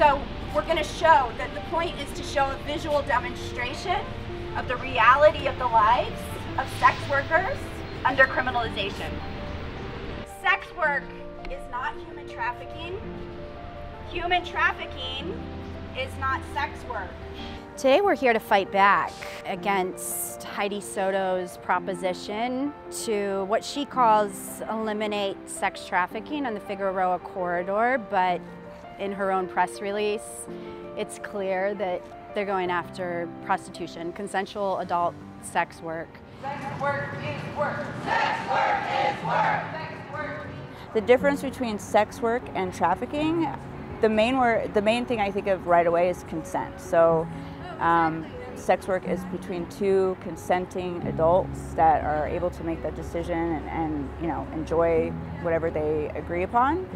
So we're going to show that the point is to show a visual demonstration of the reality of the lives of sex workers under criminalization. Sex work is not human trafficking. Human trafficking is not sex work. Today we're here to fight back against Hydee Soto's proposition to what she calls eliminate sex trafficking on the Figueroa corridor, but in her own press release, it's clear that they're going after prostitution, consensual adult sex work. Sex work is work. Sex work is work. Sex work. The difference between sex work and trafficking, the main thing I think of right away is consent. So sex work is between two consenting adults that are able to make that decision and you know, enjoy whatever they agree upon.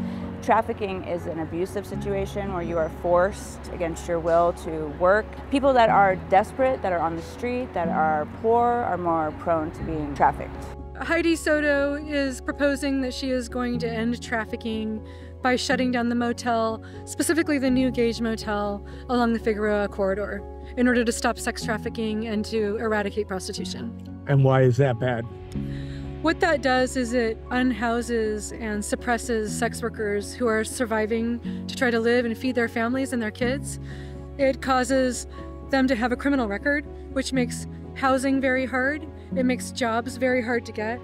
Trafficking is an abusive situation where you are forced against your will to work. People that are desperate, that are on the street, that are poor, are more prone to being trafficked. Hydee Soto is proposing that she is going to end trafficking by shutting down the motel, specifically the New Gage Motel along the Figueroa corridor, in order to stop sex trafficking and to eradicate prostitution. And why is that bad? What that does is it unhouses and suppresses sex workers who are surviving to try to live and feed their families and their kids. It causes them to have a criminal record, which makes housing very hard. It makes jobs very hard to get.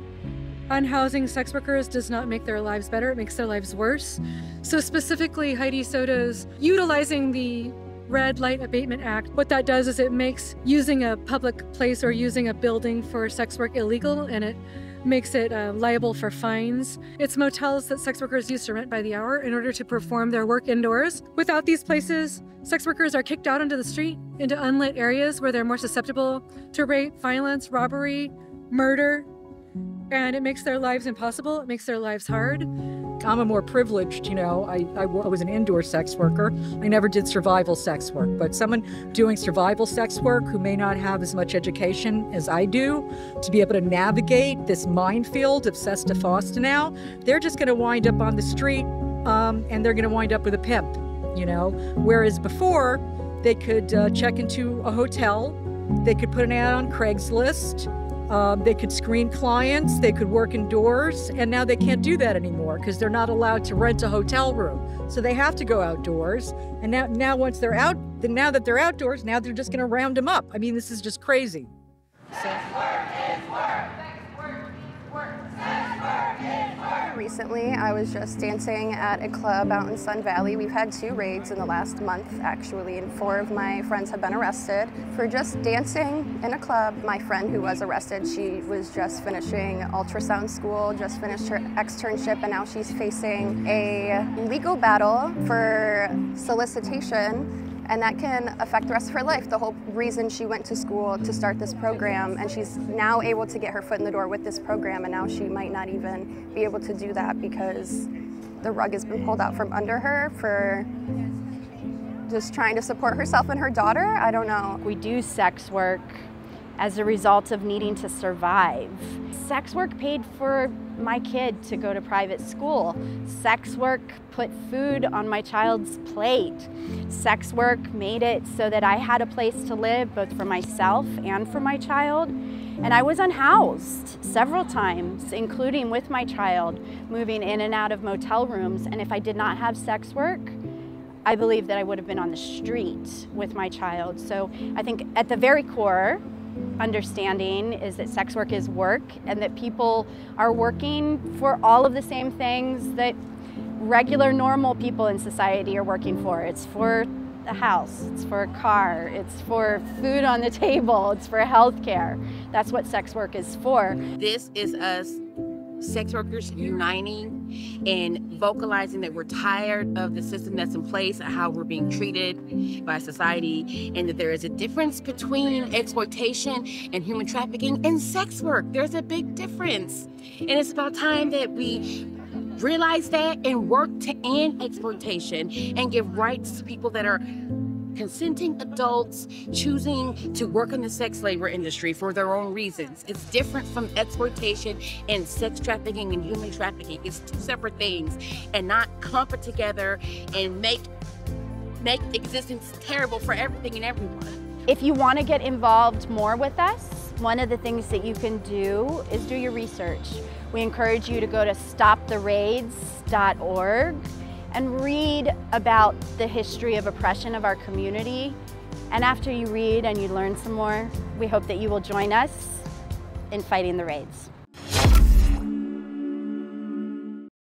Unhousing sex workers does not make their lives better, it makes their lives worse. So specifically, Hydee Soto's utilizing the Red Light Abatement Act, what that does is it makes using a public place or using a building for sex work illegal, and it makes it liable for fines. It's motels that sex workers use to rent by the hour in order to perform their work indoors. Without these places, sex workers are kicked out onto the street, into unlit areas where they're more susceptible to rape, violence, robbery, murder, and it makes their lives impossible. It makes their lives hard. I'm a more privileged, you know, I was an indoor sex worker. I never did survival sex work, but someone doing survival sex work who may not have as much education as I do to be able to navigate this minefield of Sesta Fosta now, they're just going to wind up on the street and they're going to wind up with a pimp, you know, whereas before they could check into a hotel, they could put an ad on Craigslist, they could screen clients, they could work indoors, and now they can't do that anymore because they're not allowed to rent a hotel room. So they have to go outdoors, and now once they're out, now that they're outdoors, now they're just going to round them up. I mean, this is just crazy. Recently, I was just dancing at a club out in Sun Valley. We've had 2 raids in the last month, actually, and 4 of my friends have been arrested for just dancing in a club. My friend who was arrested, she was just finishing ultrasound school, just finished her externship, and now she's facing a legal battle for solicitation. And that can affect the rest of her life. The whole reason she went to school to start this program, and she's now able to get her foot in the door with this program, and now she might not even be able to do that because the rug has been pulled out from under her for just trying to support herself and her daughter. I don't know. We do sex work as a result of needing to survive. Sex work paid for my kid to go to private school. Sex work put food on my child's plate. Sex work made it so that I had a place to live, both for myself and for my child. And I was unhoused several times, including with my child, moving in and out of motel rooms. And if I did not have sex work, I believe that I would have been on the street with my child. So I think at the very core, understanding is that sex work is work and that people are working for all of the same things that regular, normal people in society are working for. It's for a house, it's for a car, it's for food on the table, it's for health care. That's what sex work is for. This is us sex workers uniting and vocalizing that we're tired of the system that's in place and how we're being treated by society, and that there is a difference between exploitation and human trafficking and sex work. There's a big difference. And it's about time that we realize that and work to end exploitation and give rights to people that are consenting adults choosing to work in the sex labor industry for their own reasons. It's different from exploitation and sex trafficking and human trafficking. It's 2 separate things, and not clump it together and make make existence terrible for everything and everyone. If you want to get involved more with us, one of the things that you can do is do your research. We encourage you to go to stoptheraids.org and read about the history of oppression of our community. And after you read and you learn some more, we hope that you will join us in fighting the raids.